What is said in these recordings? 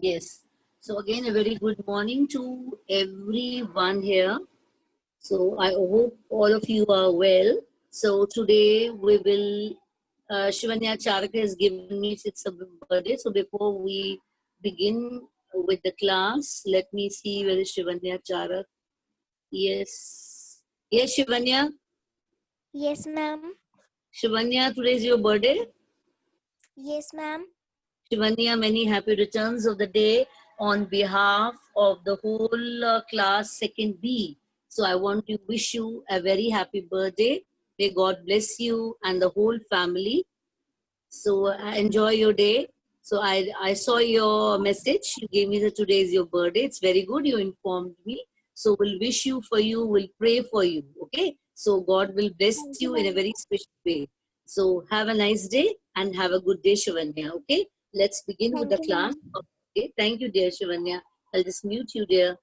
Yes. So again, a very good morning to everyone here. So I hope all of you are well. So today we will, Shivanya Charak has given me its birthday. So before we begin with the class, let me see where is Shivanya Charak. Yes. Yes, Shivanya. Yes, ma'am. Shivanya, today is your birthday. Yes, ma'am. Shivanya, many happy returns of the day on behalf of the whole class second B. So I want to wish you a very happy birthday. May God bless you and the whole family. So enjoy your day. So I saw your message. You gave me that today is your birthday. It's very good. You informed me. So we'll wish you for you. We'll pray for you. Okay. So God will bless Thank you, you in a ma'am. very special way. So have a nice day and have a good day, Shivanya. Okay. Let's begin with Thank the you, class. ma'am. Okay. Thank you, dear Shivanya. I'll just mute you, dear.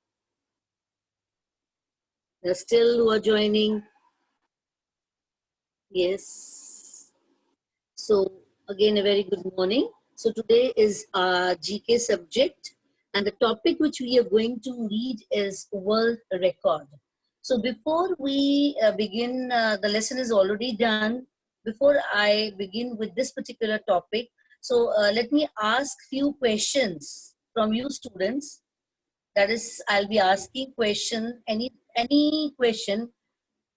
They're still who are joining. Yes. So again, a very good morning. So today is our GK subject, and the topic which we are going to read is world record. So before we begin, the lesson is already done. Before I begin with this particular topic, so let me ask few questions from you students. That is, I'll be asking question, any question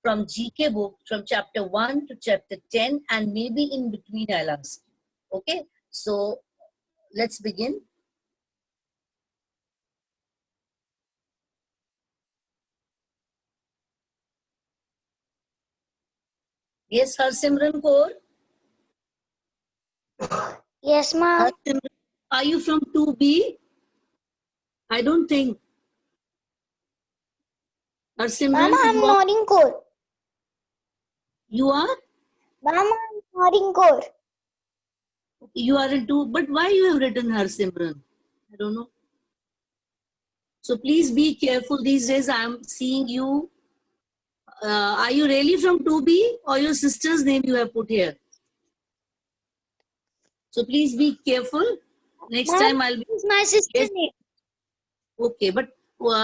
from GK book from chapter 1 to chapter 10, and maybe in between I'll ask. Okay, so let's begin. Yes, Harsimran Kaur. Yes, ma'am. Harsimran, are you from 2B? I don't think. Mama, Harsimran, I'm not in core. you are? Mama, I'm not in core. You are in 2, but why you have written Harsimran? I don't know. So please be careful these days. I am seeing you. Are you really from 2B or your sister's name you have put here? So please be careful. Next Ma'am, time I'll be. it's my sister's Yes, name. okay, but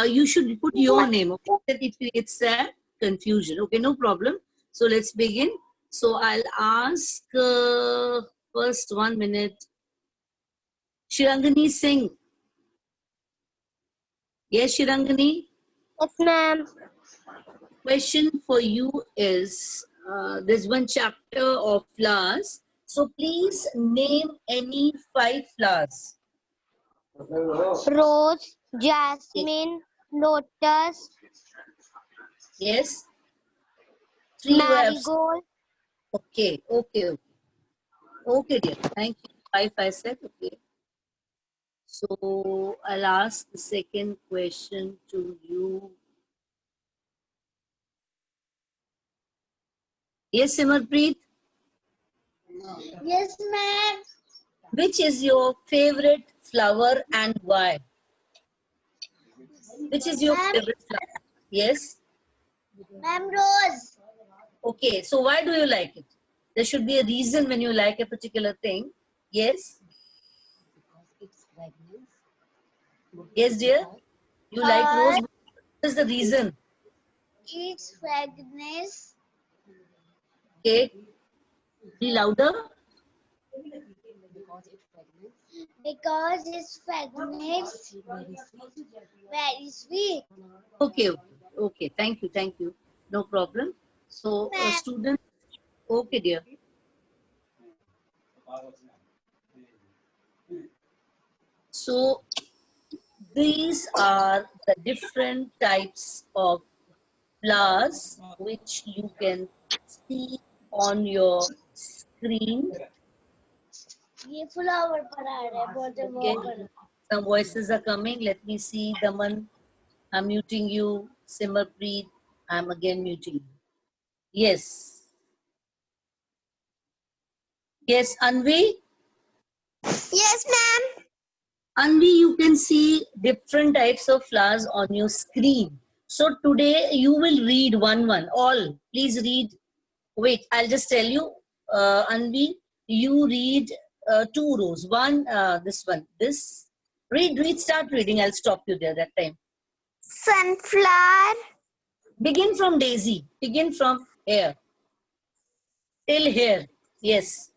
you should put your name, okay? That it creates a confusion. Okay, no problem. So let's begin. So I'll ask first 1 minute. Shirangani Singh. Yes, Shirangani. Yes, ma'am. Question for you is there's one chapter of flowers. So please name any 5 flowers. Rose, jasmine, lotus, Yes, 3 you have. marigold. Okay, okay, okay. Okay, dear. Thank you. 5 I said. Okay. So I'll ask the second question to you. Yes, Simarpreet, Yes, ma'am. which is your favorite flower and why? Which is your Ma'am, favorite flower? Yes. ma'am, rose. Okay. So why do you like it? There should be a reason when you like a particular thing. Yes. Yes, dear. You like rose. What is the reason? Its fragrance. Okay. Be louder. Because its fragrance very sweet. Okay. Okay. Okay. Thank you. Thank you. No problem. So, Ma'am. student. Okay, dear. So these are the different types of flowers which you can see on your screen. ये flower पर आ रहा है बोलते वो Okay. करो. Some voices are coming. Let me see. Daman, I'm muting you. Simarpreet, I'm again muting you. Yes. Yes, Anvi. Yes, ma'am. Anvi, you can see different types of flowers on your screen. So today you will read one. All. Please read. Wait, I'll just tell you. Anvi, you read 2 rows. One, this one. This Read, start reading. I'll stop you there that time. Sunflower. Begin from daisy. Begin from here. Till here. Yes.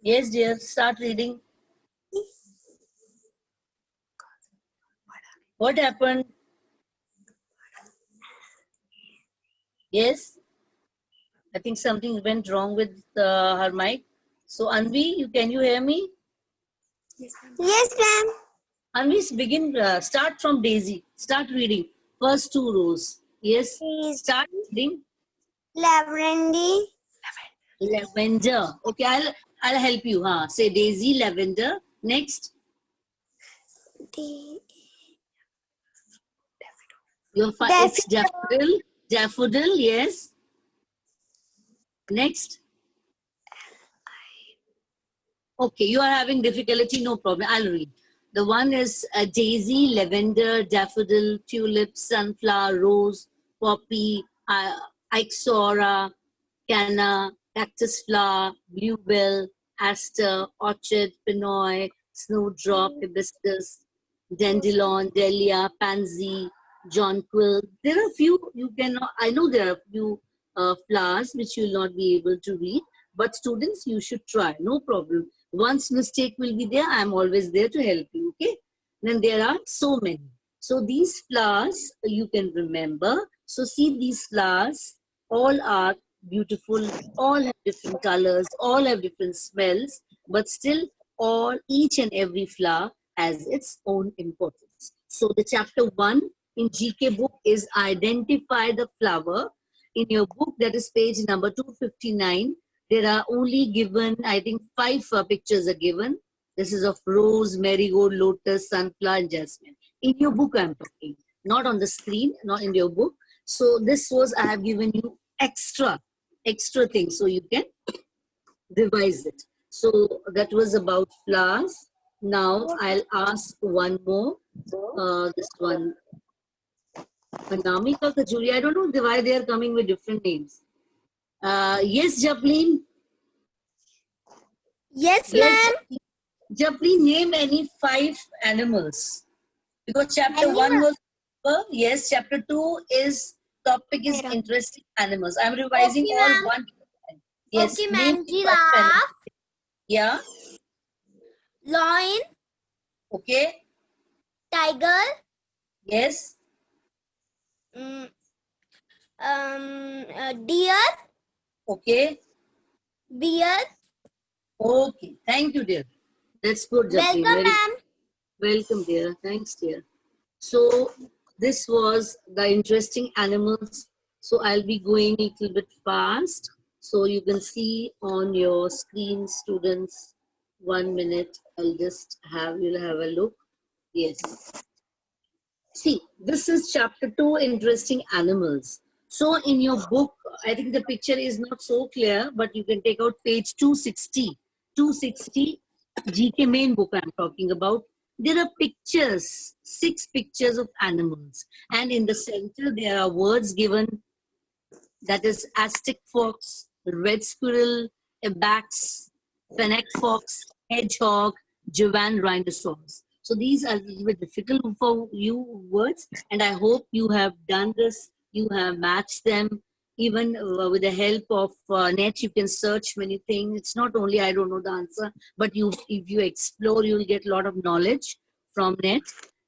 Yes, dear. Start reading. What happened? Yes. I think something went wrong with her mic. So, Anvi, can you hear me? Yes, ma'am. Anvi, begin. Start from daisy. Start reading. First 2 rows. Yes. Start reading. Lavender. Lavender. Okay, I'll help you. Say daisy, lavender. Next. It's daffodil. Daffodil, yes. Next. Okay, you are having difficulty, no problem. I'll read. The one is daisy, lavender, daffodil, tulip, sunflower, rose, poppy, ixora, canna, cactus flower, bluebell, aster, orchid, pinoy, snowdrop, hibiscus, dandelion, dahlia, pansy, jonquil. There are few you cannot. I know there are few flowers which you will not be able to read, but students, you should try. No problem. Once mistake will be there, I am always there to help you. Okay. Then there are so many. So these flowers you can remember. So see these flowers. All are beautiful. All have different colors. All have different smells. But still, each and every flower has its own importance. So the chapter 1 in GK book is identify the flower. In your book, that is page number 259, there are only given, I think 5 pictures are given. This is of rose, marigold, lotus, sunflower, and jasmine. In your book, I'm talking, not on the screen, not in your book. So this was, I have given you extra things so you can revise it. So that was about flowers. Now I'll ask one more. This one, Anamika Kajuri. I don't know why they are coming with different names. Yes, Japlin. Yes, ma'am. Japlin, name any 5 animals. Because chapter 1 was, yes, chapter 2 is, topic is interesting animals. I'm revising all one. Yes, okay, ma'am. Giraffe. Yeah. Lion. Okay. Tiger. Yes. Deer. Okay. Bear. Okay. Thank you, dear. That's good, Japlin. Welcome, ma'am. Welcome, dear. Thanks, dear. So this was the interesting animals. So I'll be going a little bit fast. So you can see on your screen, students. 1 minute. You'll have a look. Yes. See, this is chapter 2, interesting animals. So in your book, I think the picture is not so clear, but you can take out page 260. 260, GK main book I'm talking about. There are pictures, 6 pictures of animals. And in the center, there are words given. That is Aztec fox, red squirrel, ibex, fennec fox, hedgehog, Javan rhinoceros. So these are a little bit difficult for you words, and I hope you have done this. You have matched them. Even with the help of net, you can search many things. It's not only I don't know the answer, but if you explore, you will get a lot of knowledge from net.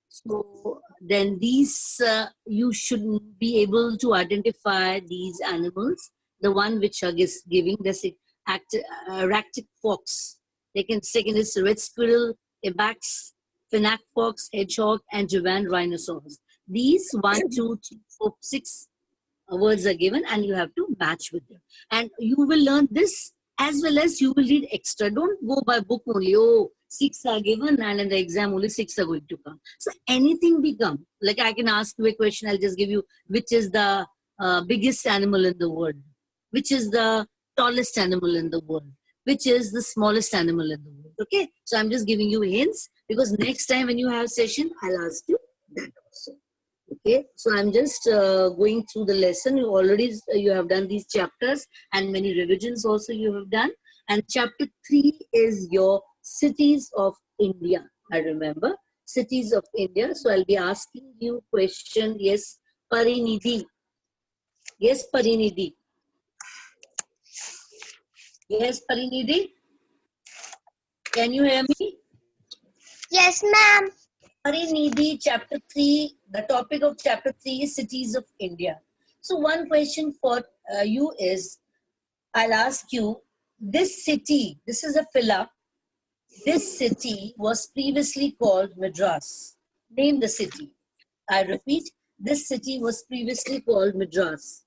So then these, you should be able to identify these animals. The one which is giving this arctic fox. Second is red squirrel, ibex, fennec fox, hedgehog, and Javan rhinoceros. These 1, 2, 3, 4, 6 words are given, and you have to match with them. And you will learn this as well as you will read extra. Don't go by book only. Oh, 6 are given, and in the exam only 6 are going to come. So anything become. Like I can ask you a question. I'll just give you which is the biggest animal in the world, which is the tallest animal in the world, which is the smallest animal in the world. Okay, so I'm just giving you hints because next time when you have session, I'll ask you that also. Okay, so I'm just going through the lesson. You have done these chapters and many revisions also you have done. And chapter 3 is your cities of India. I remember cities of India. So I'll be asking you question. Yes, Parinidhi. Yes, Parinidhi. Yes, Parinidhi. Can you hear me? Yes, ma'am. Parinidhi, chapter 3. The topic of chapter 3 is cities of India. So one question for you is, I'll ask you, this city, this is a fill up. This city was previously called Madras. Name the city. I repeat, this city was previously called Madras.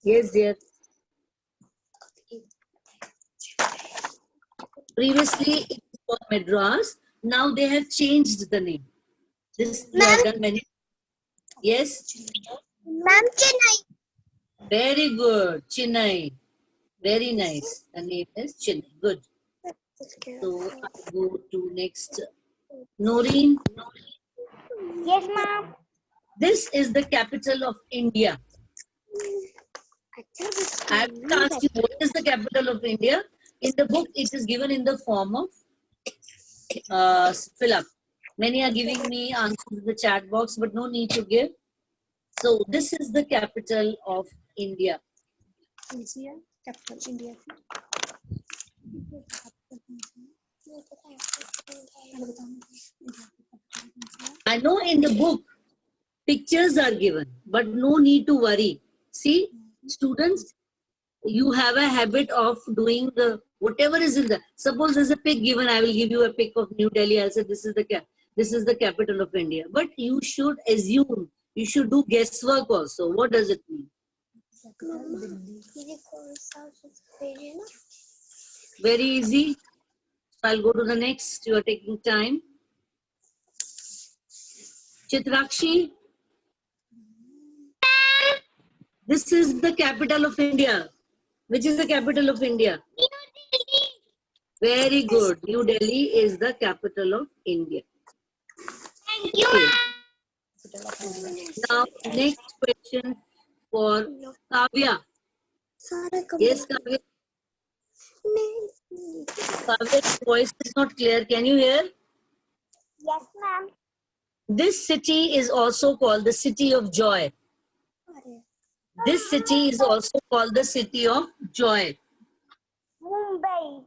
Yes, dear. Previously it was called Madras. Now they have changed the name. This we have done many. Yes. Ma'am, Chennai. Very good. Chennai. Very nice. The name is Chennai. Good. So I'll go to next. Noreen. Yes, ma'am. This is the capital of India. I have to ask you, what is the capital of India? In the book, it is given in the form of fill up. Many are giving me answers in the chat box, but no need to give. So this is the capital of India. India, capital India. I know in the book, pictures are given, but no need to worry. See, students, you have a habit of doing the whatever is in the. Suppose there's a pic given, I will give you a pic of New Delhi. I'll say this is the capital of India. But you should assume. You should do guesswork also. What does it mean? Very easy. So I'll go to the next. You are taking time. Chitrakshi. This is the capital of India. Which is the capital of India? Very good. New Delhi is the capital of India. Thank you, Okay. ma'am. Now, next question for Kavya. Yes, Kavya. Kavya's voice is not clear. Can you hear? Yes, ma'am. This city is also called the city of joy. This city is also called the city of joy. Mumbai.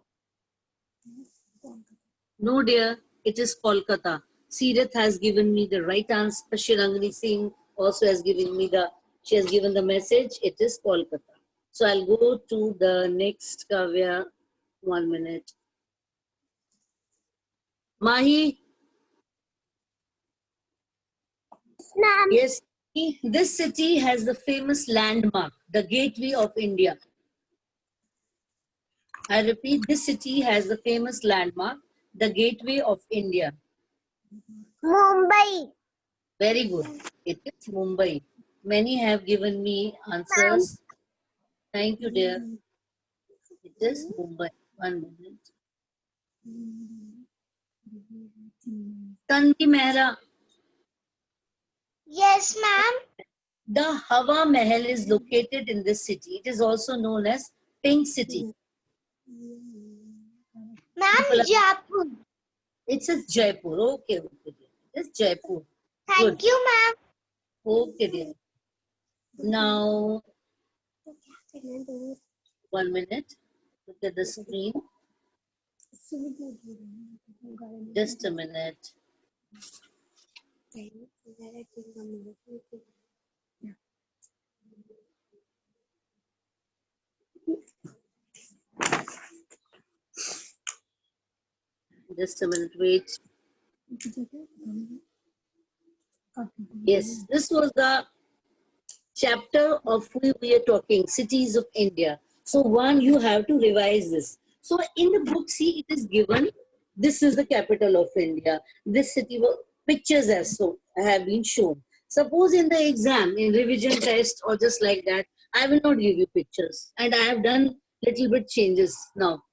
No, dear, it is Kolkata. Seerath has given me the right answer. Shirangani Singh also has given me she has given the message. It is Kolkata. So I'll go to the next Kavya. 1 minute. Mahi. Ma'am. Yes, this city has the famous landmark, the Gateway of India. I repeat, this city has the famous landmark, the Gateway of India. Mumbai. Very good. It is Mumbai. Many have given me answers. Thank you, dear. It is Mumbai. 1 minute. Tanvi Mehra. Yes, ma'am. The Hawa Mahal is located in this city. It is also known as Pink City. Ma'am, Jaipur. It says Jaipur. Okay, okay. It's Jaipur. Thank Good. you, ma'am. Okay, dear. Now, 1 minute. Look at the screen. Just a minute. Just a minute. Wait. Yes, this was the chapter of we are talking, cities of India. So one, you have to revise this. So in the book, see, it is given, this is the capital of India. This city, pictures have been shown. Suppose in the exam, in revision test or just like that, I will not give you pictures. And I have done little bit changes now.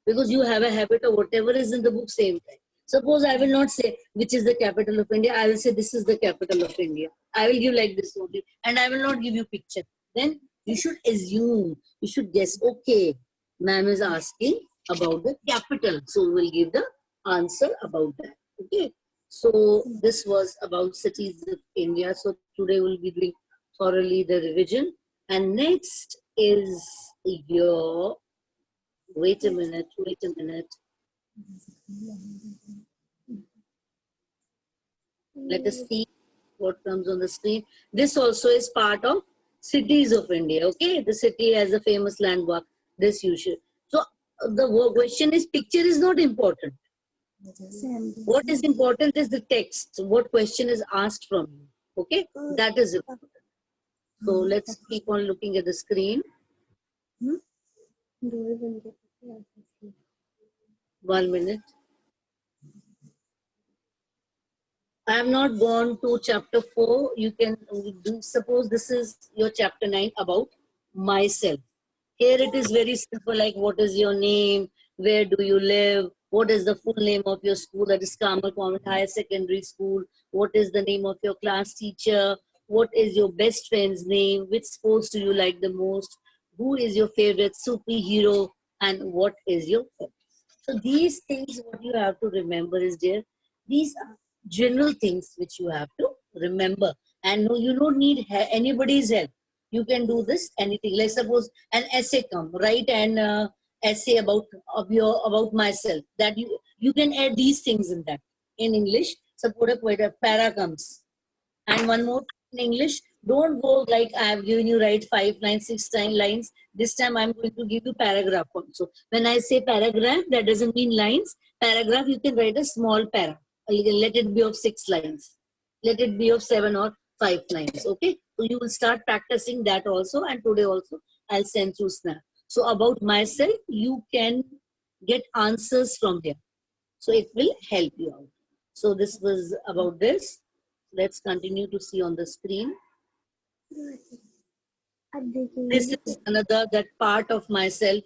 Because you have a habit of whatever is in the book, same time. Suppose I will not say which is the capital of India. I will say this is the capital of India. I will give like this only. And I will not give you picture. Then you should assume, you should guess, okay, ma'am is asking about the capital. So we will give the answer about that. Okay. So this was about cities of India. So today we'll be doing thoroughly the revision. And next is your, wait a minute. Let us see what comes on the screen. This also is part of cities of India. Okay, the city has a famous landmark. This you should. So the question is, picture is not important. What is important is the text. What question is asked from you. Okay, that is important. So let's keep on looking at the screen. 1 minute. I have not gone to chapter 4. You can do, suppose this is your chapter 9 about myself. Here it is very simple, like what is your name, where do you live, what is the full name of your school, that is Kamal Convent Higher Secondary School, what is the name of your class teacher, what is your best friend's name, which sports do you like the most, who is your favorite superhero, and what is your favorite. So these things, what you have to remember is there, these are general things which you have to remember, and no, you don't need anybody's help. You can do this anything. Like suppose an essay come, write an essay about myself. That you can add these things in that. In English, suppose a para comes, and one more in English. Don't go like I have given you write 5 lines, 6 lines. This time I'm going to give you paragraph also. When I say paragraph, that doesn't mean lines. Paragraph, you can write a small para. Let it be of 6 lines. Let it be of 7 or 5 lines. Okay. So you will start practicing that also. And today also I'll send you Snap. So about myself, you can get answers from here. So it will help you out. So this was about this. Let's continue to see on the screen. This is another that part of myself.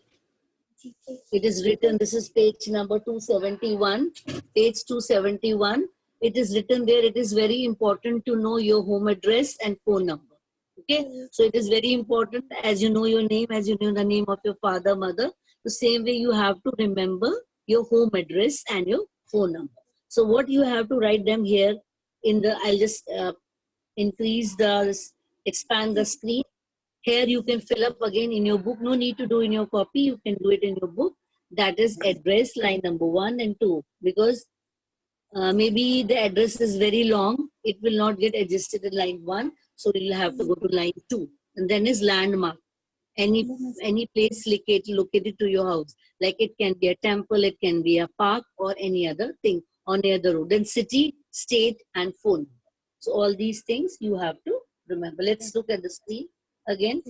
It is written, this is page number 271. Page 271. It is written there, it is very important to know your home address and phone number. Okay, so it is very important, as you know your name, as you know the name of your father, mother, the same way you have to remember your home address and your phone number. So what you have to write them here in the, I'll just expand the screen. Here you can fill up again in your book. No need to do in your copy. You can do it in your book. That is address line number 1 and 2. Because maybe the address is very long. It will not get adjusted in line 1. So you'll have to go to line 2. And then is landmark. Any place located to your house. Like it can be a temple, it can be a park or any other thing on the other road. Then city, state and phone. So all these things you have to remember. Let's look at the screen again.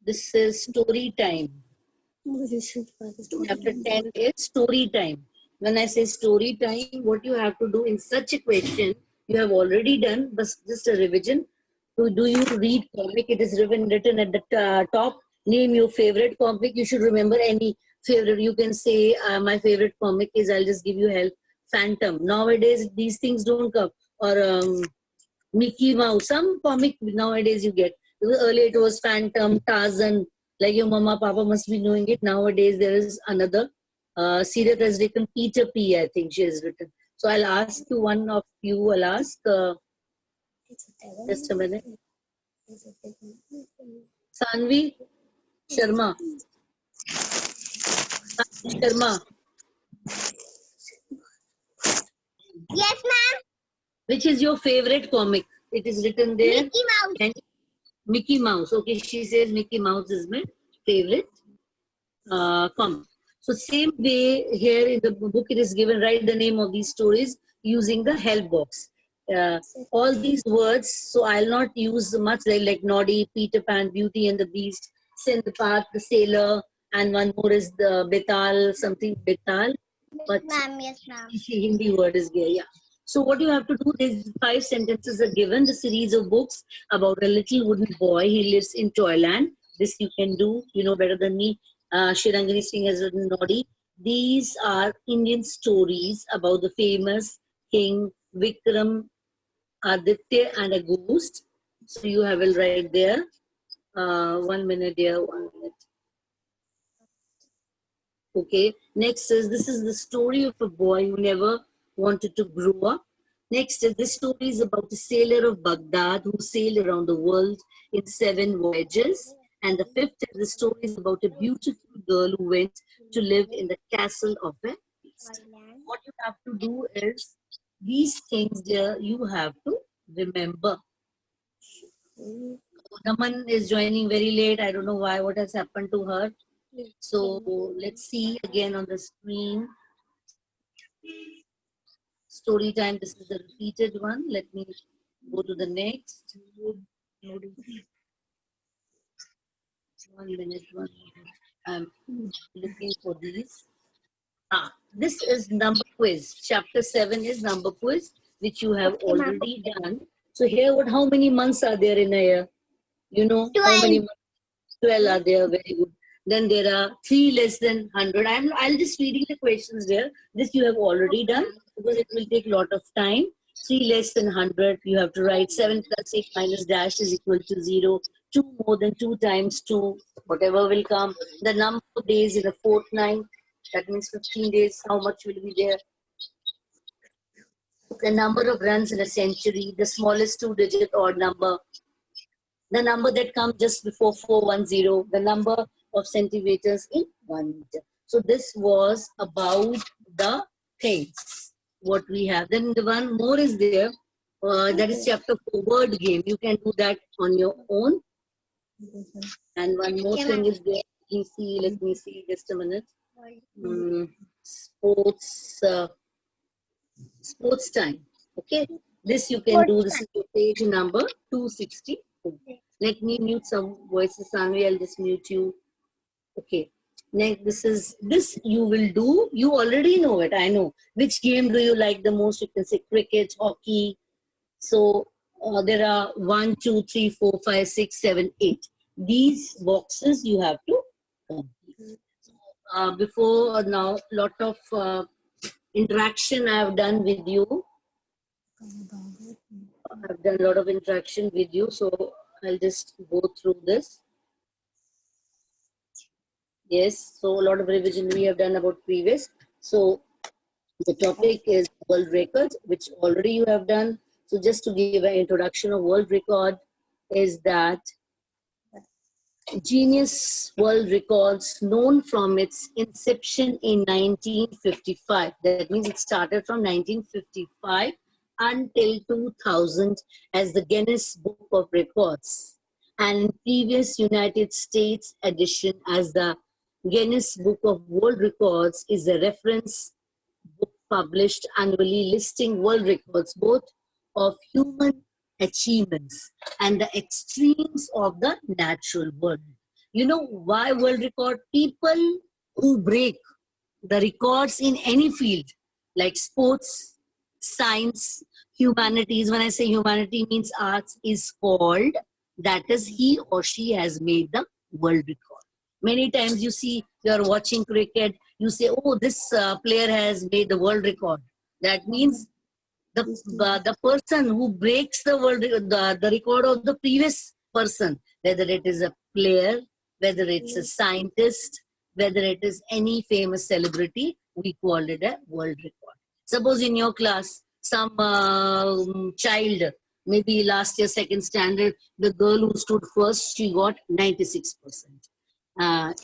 This is story time. Chapter 10 is story time. When I say story time, what you have to do in such a question, you have already done, but just a revision. So do you read comic? It is written at the top. Name your favorite comic. You should remember any favorite. You can say, my favorite comic is, I'll just give you help, Phantom. Nowadays, these things don't come. Or Mickey Mouse. Some comic nowadays you get. Earlier it was Phantom, Tarzan. Like your mama, papa must be knowing it. Nowadays there is another serial has written Peter P. I think she has written. So I'll ask you, one of you, I'll ask, just a minute. Sanvi Sharma. Sanvi Sharma. Yes, ma'am. Which is your favorite comic? It is written there. Mickey Mouse. And Mickey Mouse. Okay, she says Mickey Mouse is my favorite comic. So same way here in the book it is given, write the name of these stories using the help box. All these words, so I'll not use much like Noddy, Peter Pan, Beauty and the Beast, Sindbad, the Sailor, and one more is the Betal, something Betal. But Ma'am, yes, ma'am. Hindi word is there, yeah. So what you have to do, these 5 sentences are given, the series of books about a little wooden boy. He lives in Toyland. This you can do, you know better than me. Shirangani Singh has written Noddy. These are Indian stories about the famous King Vikram Aditya and a ghost. So you have it right there. 1 minute here, 1 minute. Okay. Next is, this is the story of a boy who never wanted to grow up. Next is, this story is about a sailor of Baghdad who sailed around the world in 7 voyages. And the fifth is, the story is about a beautiful girl who went to live in the castle of a priest. What you have to do is, these things there you have to remember. Naman is joining very late. I don't know why, what has happened to her. So let's see again on the screen. Story time, this is the repeated one. Let me go to the next. 1 minute, 1 minute. I'm looking for these. This is number quiz. Chapter 7 is number quiz, which you have already done. So here, how many months are there in a year? You know, how many months? 12 are there. Very good. Then there are 3 less than 100. I'll just reading the questions there. This you have already done because it will take a lot of time. 3 less than 100. You have to write 7 plus 8 minus dash is equal to 0. 2 more than 2 times 2. Whatever will come. The number of days in a fortnight. That means 15 days. How much will be there? The number of runs in a century. The smallest 2-digit odd number. The number that comes just before 410, the number of centimeters in 1 meter. So this was about the things, what we have. Then the one more is there, that is chapter 4, word game. You can do that on your own. And one more thing is there. Let me see, just a minute. Sports time. Okay, this you can do. This is your page number 264. Let me mute some voices, Sanvi. I'll just mute you. Okay. Next, this you will do. You already know it. I know. Which game do you like the most? You can say cricket, hockey. So there are 1, 2, 3, 4, 5, 6, 7, 8. These boxes you have to complete. Before now, lot of interaction I have done with you. I've done a lot of interaction with you, so I'll just go through this. Yes, so a lot of revision we have done about previous. So the topic is world records, which already you have done. So just to give an introduction of world record is that Guinness World Records, known from its inception in 1955. That means it started from 1955 until 2000 as the Guinness Book of Records, and in previous United States edition as the Guinness Book of World Records is a reference book published annually listing world records both of human achievements and the extremes of the natural world. You know why world record? People who break the records in any field like sports, science, humanities. When I say humanity means arts, is called, that is he or she has made the world record. Many times you see, you're watching cricket, you say, oh, this player has made the world record. That means the person who breaks the record of the previous person, whether it is a player, whether it's a scientist, whether it is any famous celebrity, we call it a world record. Suppose in your class, some child, maybe last year, second standard, the girl who stood first, she got 96%.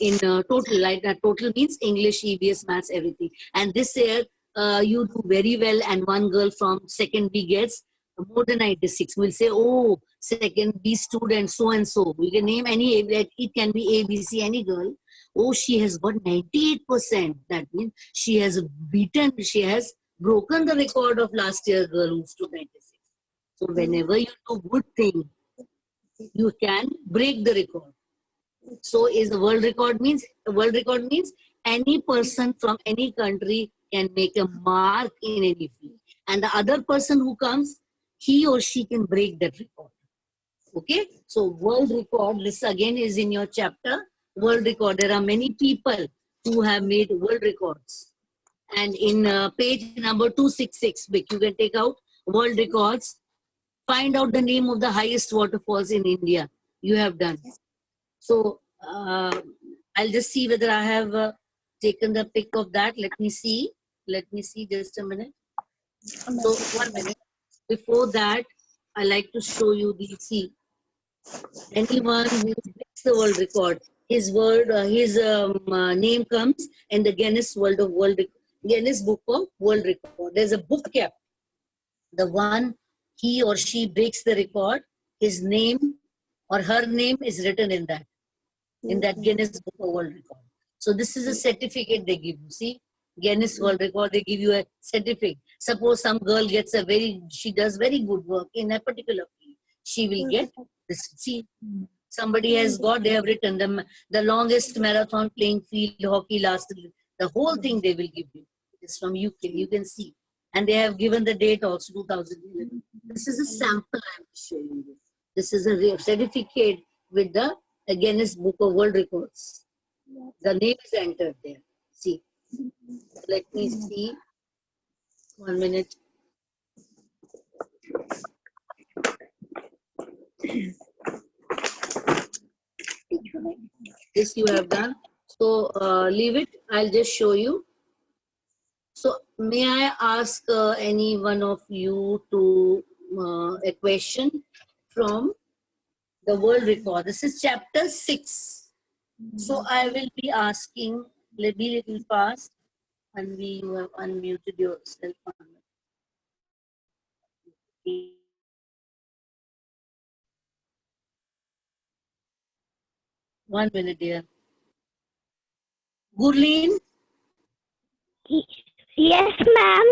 In total, like that total means English, EVS, maths, everything. And this year, you do very well, and one girl from second B gets more than 96. We'll say, oh, second B student, so and so. We can name any, it can be ABC, any girl. Oh, she has got 98%. That means she has broken the record of last year girl who stood 96. So whenever you do good thing, you can break the record. So is the world record means any person from any country can make a mark in any field, and the other person who comes, he or she can break that record. Okay, so world record, this again is in your chapter, world record. There are many people who have made world records, and in page number 266, which you can take out, world records, find out the name of the highest waterfalls in India. You have done. So I'll just see whether I have taken the pic of that. Let me see. Let me see just a minute. So 1 minute. Before that, I like to show you the see. Anyone who breaks the world record, his name comes in the Guinness Book of World Record. There's a book kept. The one he or she breaks the record, his name or her name is written in that Guinness Book of World Record. So this is a certificate they give you. See, Guinness World Record, they give you a certificate. Suppose some girl gets she does very good work in a particular field. She will get this. See, somebody has got, they have written the longest marathon playing field hockey lasted. The whole thing they will give you. It's from UK. You can see. And they have given the date also, 2011. This is a sample I'm showing you. This is a certificate with the Guinness Book of World Records. The name is entered there. See. Let me see. 1 minute. This you have done. So leave it. I'll just show you. So may I ask any one of you to a question from the world record? This is chapter 6. So I will be asking, let me a little fast, and you have unmuted yourself. 1 minute, dear. Gurleen? Yes, ma'am.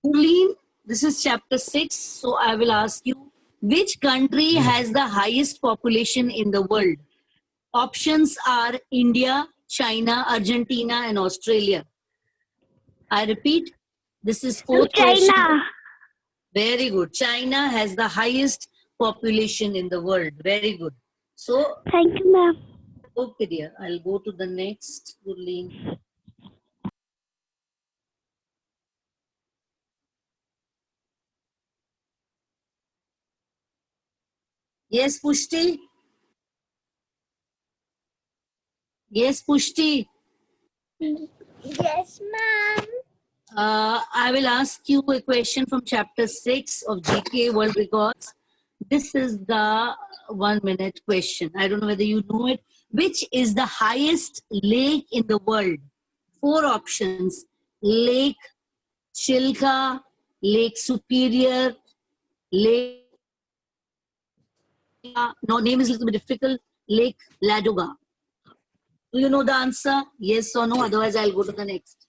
Gurleen, this is chapter 6. So I will ask you, which country has the highest population in the world? Options are India, China, Argentina, and Australia. I repeat, this is fourth question. China. Very good. China has the highest population in the world. Very good. So, Thank you, ma'am. okay, dear. I'll go to the next. Gurleen. Yes, Pushti. Yes, Pushti. Yes, ma'am. I will ask you a question from chapter 6 of GK World Records. This is the 1 minute question. I don't know whether you know it. Which is the highest lake in the world? 4 options. Lake Chilka, Lake Superior, Lake... No, name is a little bit difficult. Lake Ladoga. Do you know the answer? Yes or no? Otherwise, I'll go to the next.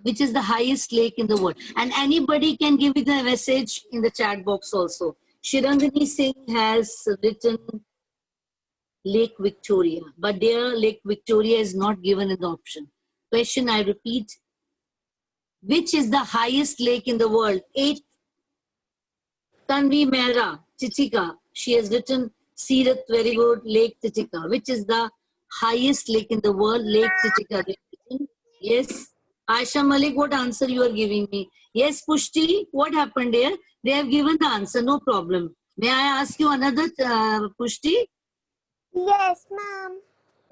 Which is the highest lake in the world? And anybody can give it a message in the chat box also. Shirangani Singh has written Lake Victoria, but there Lake Victoria is not given in the option. Question, I repeat. Which is the highest lake in the world? 8. Tanvi Mehra, Titika. She has written Sirat, very good, Lake Titika. Which is the highest lake in the world? Lake Titika. Yes. Aisha Malik, what answer you are giving me? Yes, Pushti, what happened here? They have given the answer, no problem. May I ask you another, Pushti? Yes, ma'am.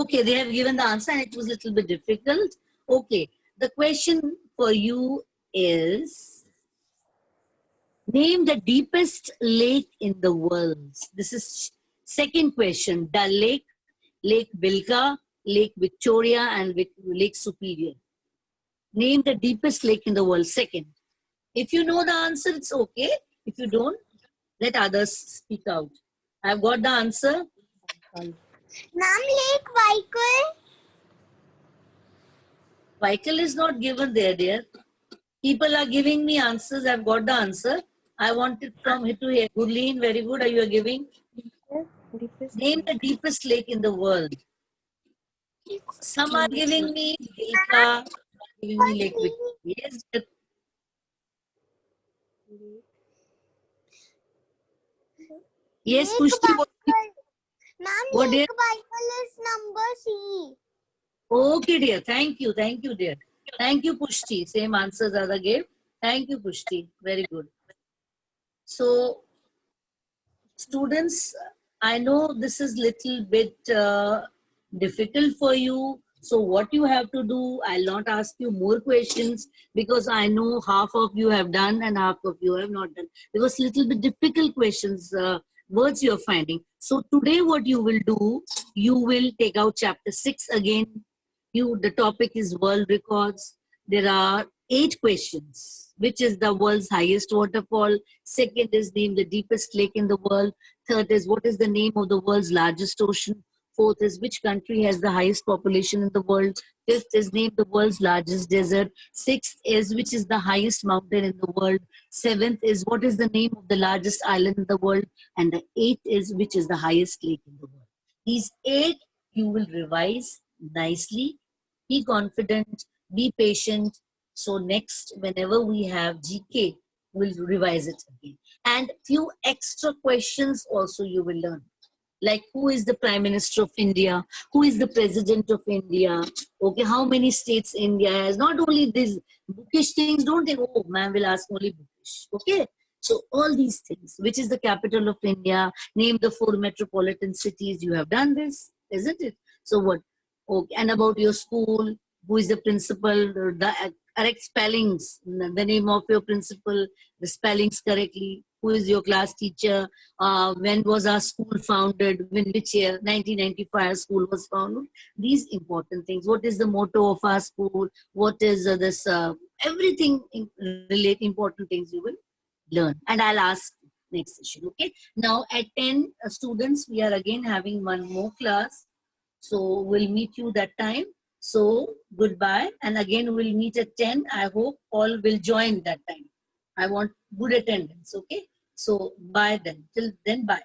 Okay, they have given the answer and it was a little bit difficult. Okay, the question for you is, name the deepest lake in the world. This is second question. Dal Lake, Lake Bilka, Lake Victoria, and Lake Superior. Name the deepest lake in the world. Second. If you know the answer, it's okay. If you don't, let others speak out. I've got the answer. Ma'am, Lake Vaikul. Vaikal is not given there, dear. People are giving me answers. I've got the answer. I want it from here to here. Gurleen, very good. Are you giving? Name the deepest lake in the world. Some are giving me Bilka, giving me Lake Victoria. Yes. Yes, Pushti. Ma'am, What, dear? Lake Vaikul is number C. Okay, dear. Thank you. Thank you, dear. Thank you, Pushti. Same answers as I gave. Thank you, Pushti. Very good. So students, I know this is little bit difficult for you. So what you have to do, I'll not ask you more questions because I know half of you have done and half of you have not done. There was little bit difficult questions, words you're finding. So today what you will do, you will take out chapter 6 again. The topic is world records. There are 8 questions. Which is the world's highest waterfall? Second is name the deepest lake in the world. Third is what is the name of the world's largest ocean? Fourth is which country has the highest population in the world? Fifth is name the world's largest desert. Sixth is which is the highest mountain in the world? Seventh is what is the name of the largest island in the world? And the eighth is which is the highest lake in the world? These 8 you will revise nicely. Be confident, be patient. So next, whenever we have GK, we'll revise it again. And few extra questions also you will learn. Like who is the Prime Minister of India? Who is the President of India? Okay, how many states India has? Not only these bookish things, don't think, oh, man will ask only bookish. Okay, so all these things. Which is the capital of India? Name the 4 metropolitan cities. You have done this, isn't it? So what? Okay, and about your school, who is the principal, the correct spellings, the name of your principal, the spellings correctly, who is your class teacher, when was our school founded, in which year, 1995 school was founded, these important things. What is the motto of our school, what is this, everything relate important things you will learn. And I'll ask next session, okay? Now at 10 students, we are again having one more class. So we'll meet you that time. So goodbye. And again, we'll meet at 10. I hope all will join that time. I want good attendance. Okay. So bye then. Till then, bye.